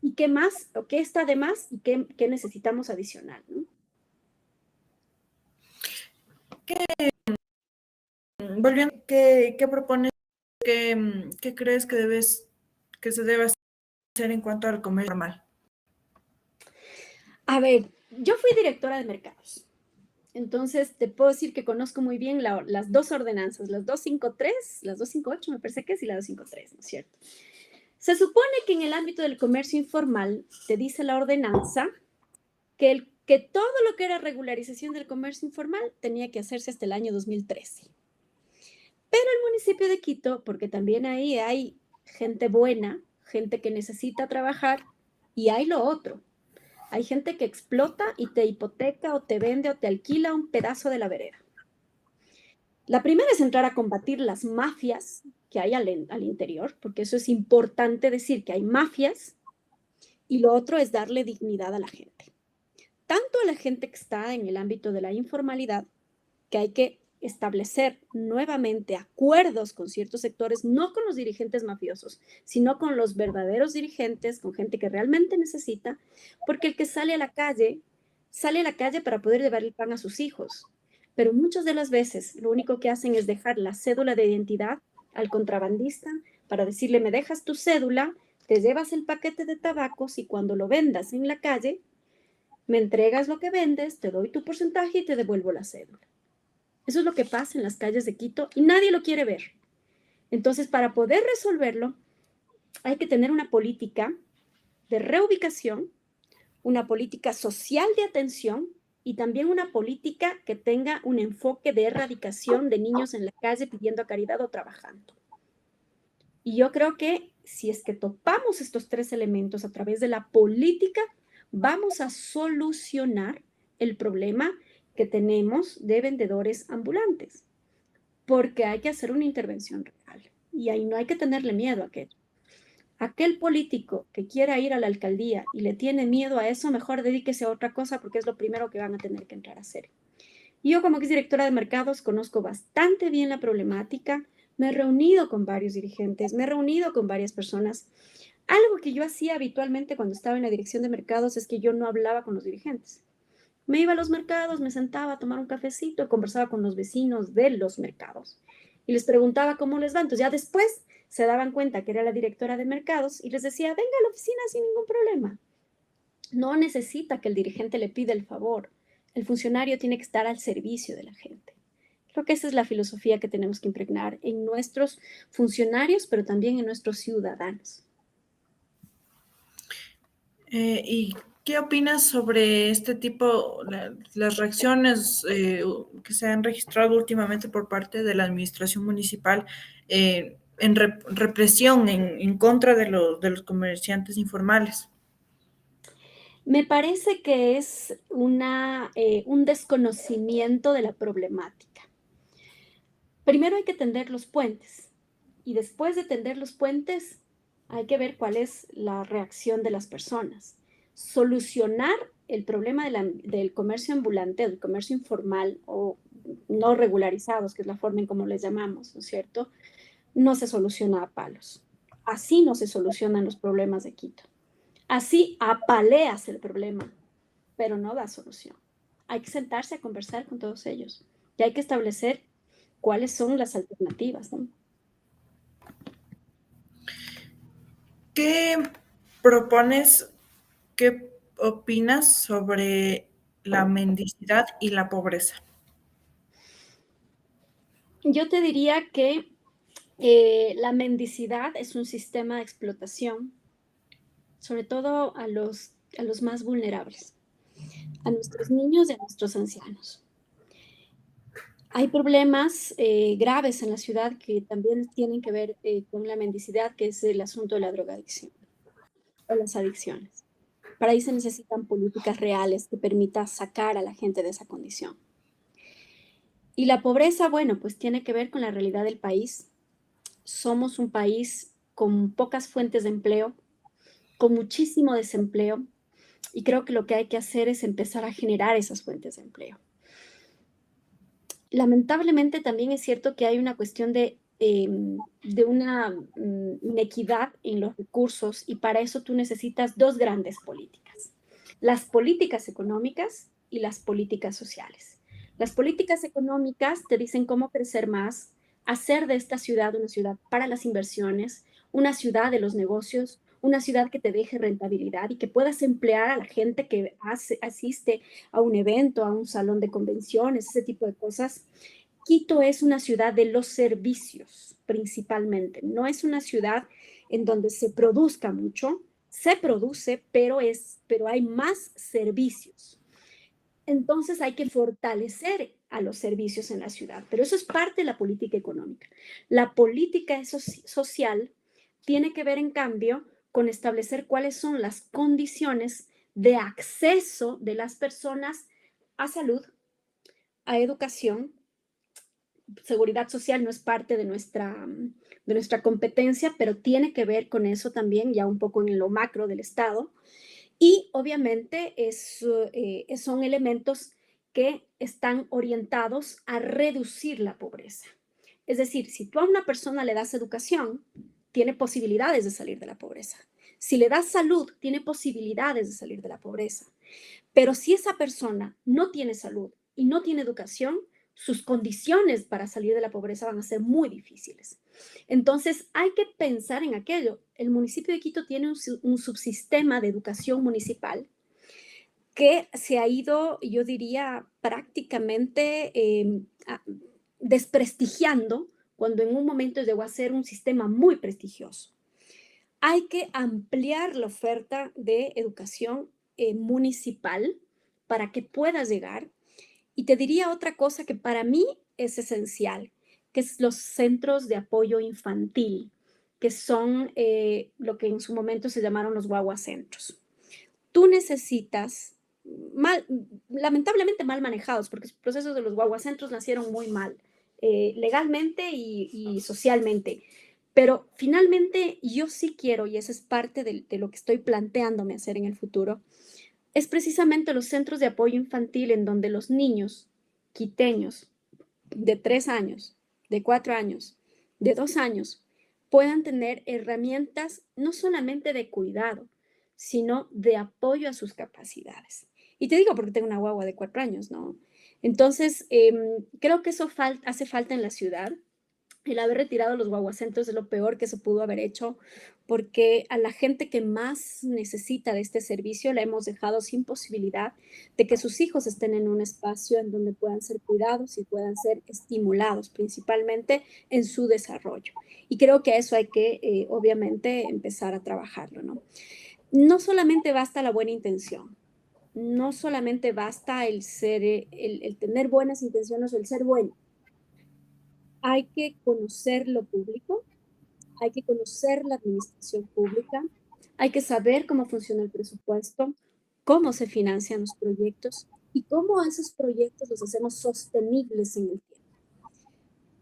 B: y qué más o qué está de más y qué necesitamos adicional, ¿no?
A: Volviendo, ¿qué propones? ¿Qué crees que se debe hacer en cuanto al comercio formal?
B: A ver, yo fui directora de mercados. Entonces, te puedo decir que conozco muy bien las dos ordenanzas, las 253, las 258, me parece que es, y la 253, ¿no es cierto? Se supone que en el ámbito del comercio informal te dice la ordenanza que todo lo que era regularización del comercio informal tenía que hacerse hasta el año 2013. Pero el municipio de Quito, porque también ahí hay gente buena, gente que necesita trabajar, y hay lo otro. Hay gente que explota y te hipoteca o te vende o te alquila un pedazo de la vereda. La primera es entrar a combatir las mafias que hay al interior, porque eso es importante decir que hay mafias, y lo otro es darle dignidad a la gente. Tanto a la gente que está en el ámbito de la informalidad, que hay que establecer nuevamente acuerdos con ciertos sectores, no con los dirigentes mafiosos, sino con los verdaderos dirigentes, con gente que realmente necesita, porque el que sale a la calle para poder llevar el pan a sus hijos. Pero muchas de las veces lo único que hacen es dejar la cédula de identidad al contrabandista para decirle, me dejas tu cédula, te llevas el paquete de tabacos y cuando lo vendas en la calle, me entregas lo que vendes, te doy tu porcentaje y te devuelvo la cédula. Eso es lo que pasa en las calles de Quito y nadie lo quiere ver. Entonces, para poder resolverlo, hay que tener una política de reubicación, una política social de atención y también una política que tenga un enfoque de erradicación de niños en la calle pidiendo caridad o trabajando. Y yo creo que si es que topamos estos tres elementos a través de la política, vamos a solucionar el problema que tenemos de vendedores ambulantes, porque hay que hacer una intervención real y ahí no hay que tenerle miedo a aquello. Aquel político que quiera ir a la alcaldía y le tiene miedo a eso, mejor dedíquese a otra cosa porque es lo primero que van a tener que entrar a hacer. Y yo como que es directora de mercados conozco bastante bien la problemática, me he reunido con varios dirigentes, me he reunido con varias personas. Algo que yo hacía habitualmente cuando estaba en la dirección de mercados es que yo no hablaba con los dirigentes. Me iba a los mercados, me sentaba a tomar un cafecito, conversaba con los vecinos de los mercados y les preguntaba cómo les va. Entonces ya después se daban cuenta que era la directora de mercados y les decía, venga a la oficina sin ningún problema. No necesita que el dirigente le pida el favor. El funcionario tiene que estar al servicio de la gente. Creo que esa es la filosofía que tenemos que impregnar en nuestros funcionarios, pero también en nuestros ciudadanos.
A: Y ¿Qué opinas sobre este tipo, las reacciones que se han registrado últimamente por parte de la administración municipal en represión en contra de los comerciantes informales?
B: Me parece que es un desconocimiento de la problemática. Primero hay que tender los puentes y después de tender los puentes hay que ver cuál es la reacción de las personas. Solucionar el problema del comercio ambulante, del comercio informal o no regularizados, que es la forma en cómo les llamamos, ¿no es cierto? No se soluciona a palos. Así no se solucionan los problemas de Quito. Así apaleas el problema, pero no da solución. Hay que sentarse a conversar con todos ellos y hay que establecer cuáles son las alternativas, ¿no?
A: ¿Qué propones, qué opinas sobre la mendicidad y la pobreza?
B: Yo te diría que la mendicidad es un sistema de explotación, sobre todo a los más vulnerables, a nuestros niños y a nuestros ancianos. Hay problemas graves en la ciudad que también tienen que ver con la mendicidad, que es el asunto de la drogadicción o las adicciones. Para ahí se necesitan políticas reales que permitan sacar a la gente de esa condición. Y la pobreza, bueno, pues tiene que ver con la realidad del país. Somos un país con pocas fuentes de empleo, con muchísimo desempleo, y creo que lo que hay que hacer es empezar a generar esas fuentes de empleo. Lamentablemente también es cierto que hay una cuestión de una inequidad en los recursos y para eso tú necesitas dos grandes políticas, las políticas económicas y las políticas sociales. Las políticas económicas te dicen cómo crecer más, hacer de esta ciudad una ciudad para las inversiones, una ciudad de los negocios, una ciudad que te deje rentabilidad y que puedas emplear a la gente que asiste a un evento, a un salón de convenciones, ese tipo de cosas. Quito es una ciudad de los servicios principalmente, no es una ciudad en donde se produzca mucho, se produce, pero hay más servicios. Entonces hay que fortalecer a los servicios en la ciudad, pero eso es parte de la política económica. La política social tiene que ver, en cambio, con establecer cuáles son las condiciones de acceso de las personas a salud, a educación. Seguridad social no es parte de nuestra competencia, pero tiene que ver con eso también, ya un poco en lo macro del Estado. Y obviamente son elementos que están orientados a reducir la pobreza. Es decir, si tú a una persona le das educación, tiene posibilidades de salir de la pobreza. Si le das salud, tiene posibilidades de salir de la pobreza. Pero si esa persona no tiene salud y no tiene educación, sus condiciones para salir de la pobreza van a ser muy difíciles. Entonces, hay que pensar en aquello. El municipio de Quito tiene un subsistema de educación municipal que se ha ido, yo diría, prácticamente desprestigiando cuando en un momento llegó a ser un sistema muy prestigioso. Hay que ampliar la oferta de educación municipal para que pueda llegar. Y te diría otra cosa que para mí es esencial, que es los centros de apoyo infantil, que son lo que en su momento se llamaron los guaguacentros. Tú necesitas, mal, lamentablemente mal manejados, porque los procesos de los guaguacentros nacieron muy mal, legalmente y socialmente. Pero finalmente yo sí quiero, y esa es parte de lo que estoy planteándome hacer en el futuro, es precisamente los centros de apoyo infantil en donde los niños quiteños de 3 años, de 4 años, de 2 años, puedan tener herramientas no solamente de cuidado, sino de apoyo a sus capacidades. Y te digo porque tengo una guagua de 4 años, ¿no? Entonces, creo que eso hace falta en la ciudad. El haber retirado los guaguacentos es lo peor que se pudo haber hecho, porque a la gente que más necesita de este servicio la hemos dejado sin posibilidad de que sus hijos estén en un espacio en donde puedan ser cuidados y puedan ser estimulados, principalmente en su desarrollo. Y creo que a eso hay que, obviamente, empezar a trabajarlo, ¿no? no solamente basta la buena intención, no solamente basta el tener buenas intenciones o el ser bueno. Hay que conocer lo público, hay que conocer la administración pública, hay que saber cómo funciona el presupuesto, cómo se financian los proyectos y cómo esos proyectos los hacemos sostenibles en el tiempo.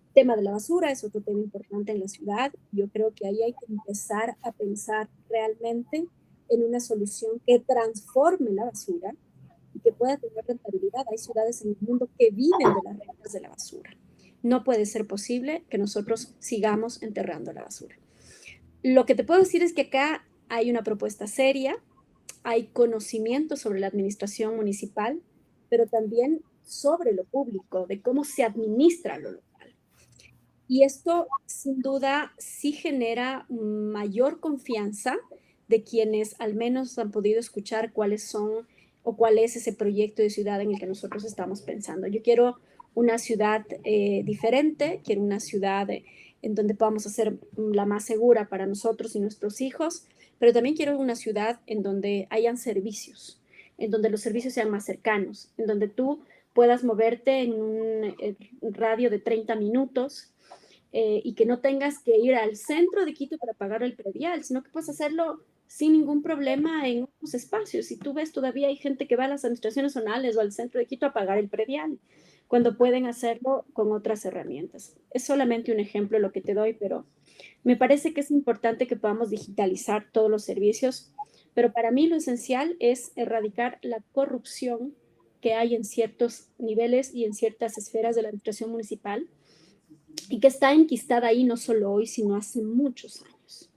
B: El tema de la basura es otro tema importante en la ciudad. Yo creo que ahí hay que empezar a pensar realmente en una solución que transforme la basura y que pueda tener rentabilidad. Hay ciudades en el mundo que viven de las rentas de la basura. No puede ser posible que nosotros sigamos enterrando la basura. Lo que te puedo decir es que acá hay una propuesta seria, hay conocimiento sobre la administración municipal, pero también sobre lo público, de cómo se administra lo local. Y esto, sin duda, sí genera mayor confianza de quienes al menos han podido escuchar cuáles son o cuál es ese proyecto de ciudad en el que nosotros estamos pensando. Yo quiero una ciudad diferente, quiero una ciudad en donde podamos hacer la más segura para nosotros y nuestros hijos, pero también quiero una ciudad en donde hayan servicios, en donde los servicios sean más cercanos, en donde tú puedas moverte en un radio de 30 minutos y que no tengas que ir al centro de Quito para pagar el predial, sino que puedes hacerlo sin ningún problema en otros espacios. Si tú ves, todavía hay gente que va a las administraciones zonales o al centro de Quito a pagar el predial, cuando pueden hacerlo con otras herramientas. Es solamente un ejemplo lo que te doy, pero me parece que es importante que podamos digitalizar todos los servicios, pero para mí lo esencial es erradicar la corrupción que hay en ciertos niveles y en ciertas esferas de la administración municipal y que está enquistada ahí no solo hoy, sino hace muchos años.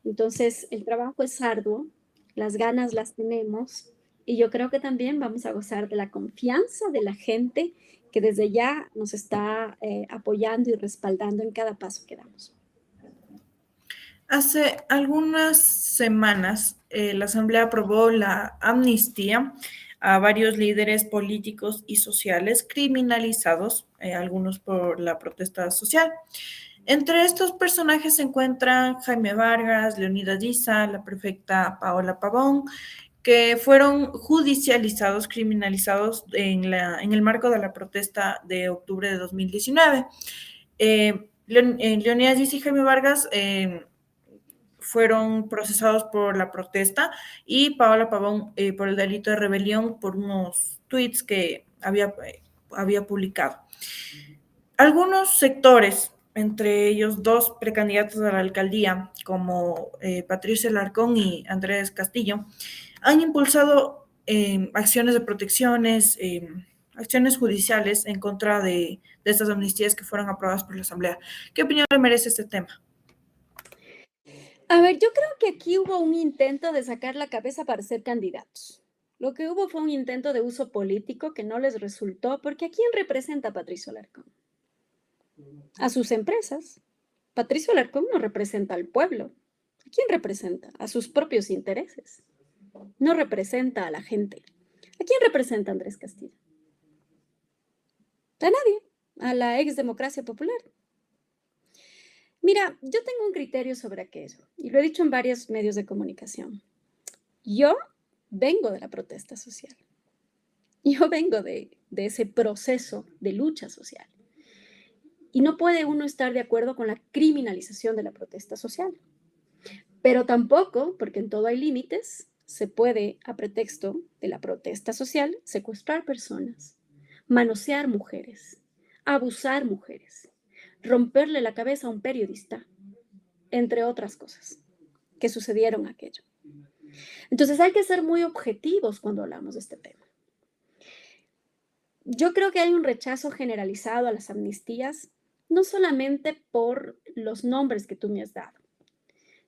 B: Entonces, el trabajo es arduo, las ganas las tenemos y yo creo que también vamos a gozar de la confianza de la gente que desde ya nos está apoyando y respaldando en cada paso que damos.
A: Hace algunas semanas, la Asamblea aprobó la amnistía a varios líderes políticos y sociales criminalizados, algunos por la protesta social. Entre estos personajes se encuentran Jaime Vargas, Leonidas Diza, la prefecta Paola Pavón, que fueron judicializados, criminalizados en el marco de la protesta de octubre de 2019. Leonidas Diza y Jaime Vargas fueron procesados por la protesta y Paola Pavón por el delito de rebelión por unos tweets que había publicado. Algunos sectores, entre ellos dos precandidatos a la alcaldía, como Patricia Alarcón y Andrés Castillo, han impulsado acciones de protecciones, acciones judiciales en contra de estas amnistías que fueron aprobadas por la Asamblea. ¿Qué opinión le merece este tema?
B: A ver, yo creo que aquí hubo un intento de sacar la cabeza para ser candidatos. Lo que hubo fue un intento de uso político que no les resultó, porque ¿a quién representa Patricio Alarcón? A sus empresas. Patricio Alarcón no representa al pueblo. ¿A quién representa? A sus propios intereses. No representa a la gente. ¿A quién representa Andrés Castillo? A nadie. A la ex democracia popular. Mira, yo tengo un criterio sobre aquello y lo he dicho en varios medios de comunicación. Yo vengo de la protesta social. Yo vengo de ese proceso de lucha social. Y no puede uno estar de acuerdo con la criminalización de la protesta social. Pero tampoco, porque en todo hay límites, se puede, a pretexto de la protesta social, secuestrar personas, manosear mujeres, abusar mujeres, romperle la cabeza a un periodista, entre otras cosas que sucedieron aquello. Entonces hay que ser muy objetivos cuando hablamos de este tema. Yo creo que hay un rechazo generalizado a las amnistías, no solamente por los nombres que tú me has dado,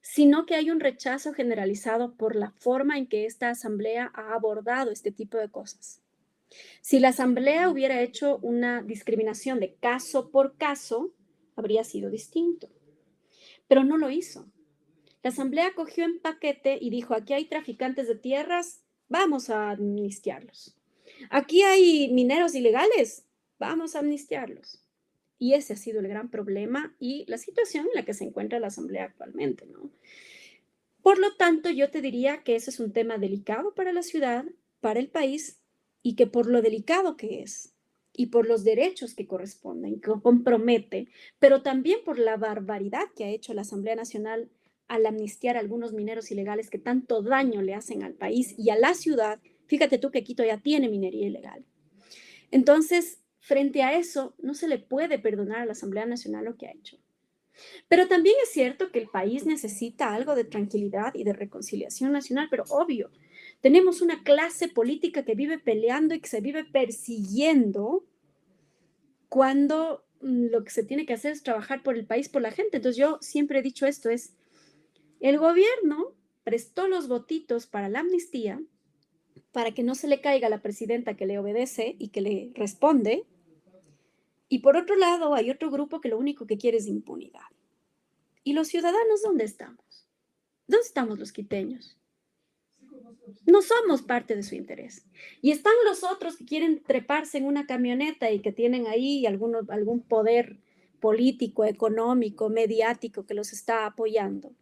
B: sino que hay un rechazo generalizado por la forma en que esta asamblea ha abordado este tipo de cosas. Si la asamblea hubiera hecho una discriminación de caso por caso, habría sido distinto, pero no lo hizo. La asamblea cogió en paquete y dijo, aquí hay traficantes de tierras, vamos a amnistiarlos. Aquí hay mineros ilegales, vamos a amnistiarlos. Y ese ha sido el gran problema y la situación en la que se encuentra la asamblea actualmente, ¿no? Por lo tanto, yo te diría que ese es un tema delicado para la ciudad, para el país, y que por lo delicado que es, y por los derechos que corresponden, que compromete, pero también por la barbaridad que ha hecho la Asamblea Nacional al amnistiar a algunos mineros ilegales que tanto daño le hacen al país y a la ciudad. Fíjate tú que Quito ya tiene minería ilegal. Entonces, frente a eso, no se le puede perdonar a la Asamblea Nacional lo que ha hecho. Pero también es cierto que el país necesita algo de tranquilidad y de reconciliación nacional, pero obvio, tenemos una clase política que vive peleando y que se vive persiguiendo cuando lo que se tiene que hacer es trabajar por el país, por la gente. Entonces yo siempre he dicho esto, es, el gobierno prestó los votitos para la amnistía para que no se le caiga a la presidenta que le obedece y que le responde. Y por otro lado, hay otro grupo que lo único que quiere es impunidad. ¿Y los ciudadanos dónde estamos? ¿Dónde estamos los quiteños? No somos parte de su interés. Y están los otros que quieren treparse en una camioneta y que tienen ahí algún poder político, económico, mediático que los está apoyando,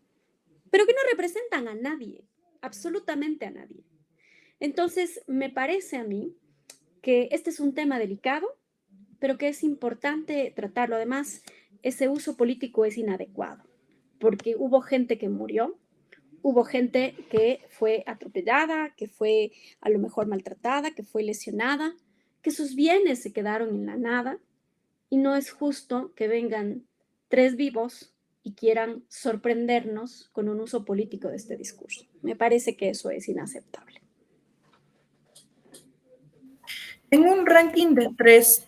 B: pero que no representan a nadie, absolutamente a nadie. Entonces, me parece a mí que este es un tema delicado, pero que es importante tratarlo. Además, ese uso político es inadecuado, porque hubo gente que murió, hubo gente que fue atropellada, que fue a lo mejor maltratada, que fue lesionada, que sus bienes se quedaron en la nada y no es justo que vengan tres vivos y quieran sorprendernos con un uso político de este discurso. Me parece que eso es inaceptable.
A: En un ranking de 3,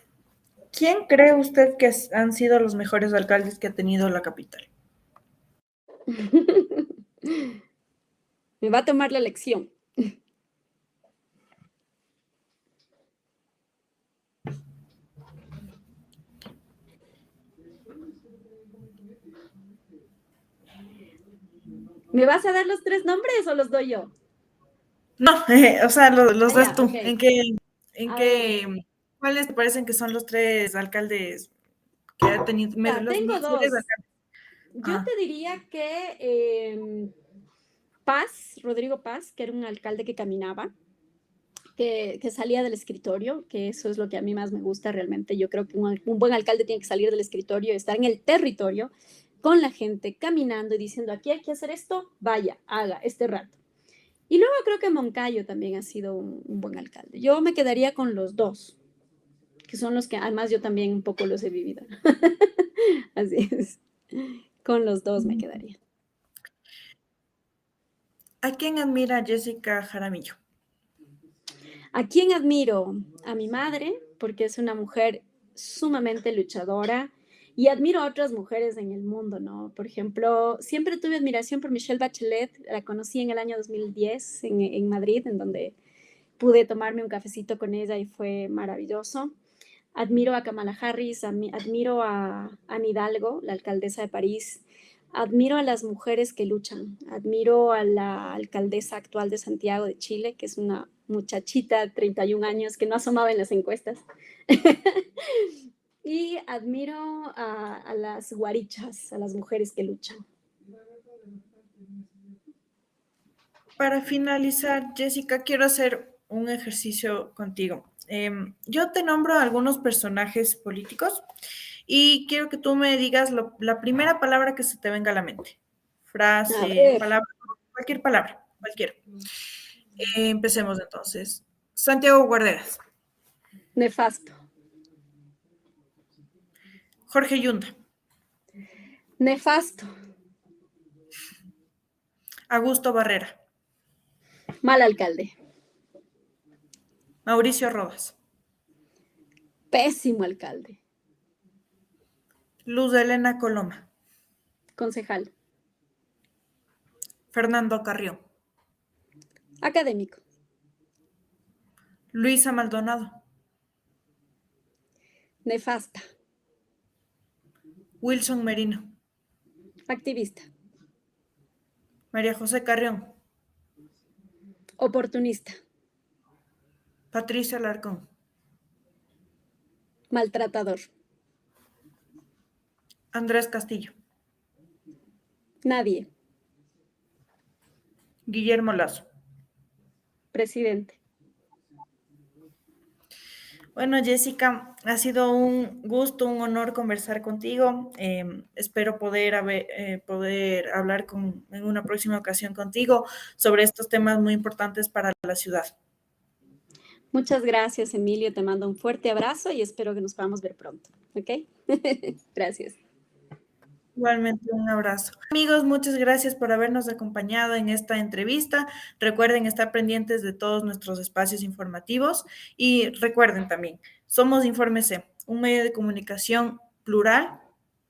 A: ¿quién cree usted que han sido los mejores alcaldes que ha tenido la capital?
B: Me va a tomar la lección. ¿Me vas a dar los tres nombres o los doy yo?
A: No, o sea, los das
B: Ya,
A: tú.
B: ok.
A: En
B: A ver,
A: qué, cuáles te parecen que son los tres alcaldes que ha tenido,
B: ya,
A: los
B: tengo
A: mejores
B: dos.
A: alcaldes?
B: Yo
A: Ah,
B: te diría que Paz, Rodrigo Paz, que era un alcalde que caminaba, que salía del escritorio, que eso es lo que a mí más me gusta realmente. Yo creo que un buen alcalde tiene que salir del escritorio y estar en el territorio con la gente, caminando y diciendo, aquí hay que hacer esto, vaya, haga este rato. Y luego creo que Moncayo también ha sido un buen alcalde. Yo me quedaría con los dos, que son los que además yo también un poco los he vivido. Así es. Con los dos me quedaría.
A: ¿a quién admira Jessica Jaramillo?
B: ¿A quién admiro? A mi madre, porque es una mujer sumamente luchadora y admiro a otras mujeres en el mundo, ¿no? Por ejemplo, siempre tuve admiración por Michelle Bachelet, la conocí en el año 2010 en Madrid, en donde pude tomarme un cafecito con ella y fue maravilloso. Admiro a Kamala Harris, admiro a Anne Hidalgo, la alcaldesa de París, admiro a las mujeres que luchan, admiro a la alcaldesa actual de Santiago de Chile, que es una muchachita de 31 años que no asomaba en las encuestas. Y admiro a las guarichas, a las mujeres que luchan.
A: Para finalizar, Jessica, quiero hacer un ejercicio contigo. Yo te nombro algunos personajes políticos y quiero que tú me digas la primera palabra que se te venga a la mente.
B: A
A: Frase,
B: ver,
A: palabra, cualquier palabra, cualquiera. Empecemos entonces. Santiago Guarderas,
B: nefasto,
A: Jorge Yunda,
B: nefasto,
A: Augusto Barrera,
B: mal alcalde,
A: Mauricio Rodas,
B: pésimo alcalde,
A: Luz Helena Coloma,
B: concejal,
A: Fernando Carrión,
B: académico,
A: Luisa Maldonado,
B: nefasta,
A: Wilson Merino,
B: activista,
A: María José Carrión,
B: oportunista,
A: Patricia Alarcón,
B: maltratador,
A: Andrés Castillo,
B: nadie,
A: Guillermo Lazo.
B: Presidente.
A: Bueno, Jessica, ha sido un gusto, un honor conversar contigo. Espero poder hablar en una próxima ocasión contigo sobre estos temas muy importantes para la ciudad.
B: Muchas gracias, Emilio. Te mando un fuerte abrazo y espero que nos podamos ver pronto. ¿Ok? Gracias.
A: Igualmente, un abrazo. Amigos, muchas gracias por habernos acompañado en esta entrevista. Recuerden estar pendientes de todos nuestros espacios informativos y recuerden también, somos Infórmese, un medio de comunicación plural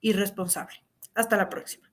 A: y responsable. Hasta la próxima.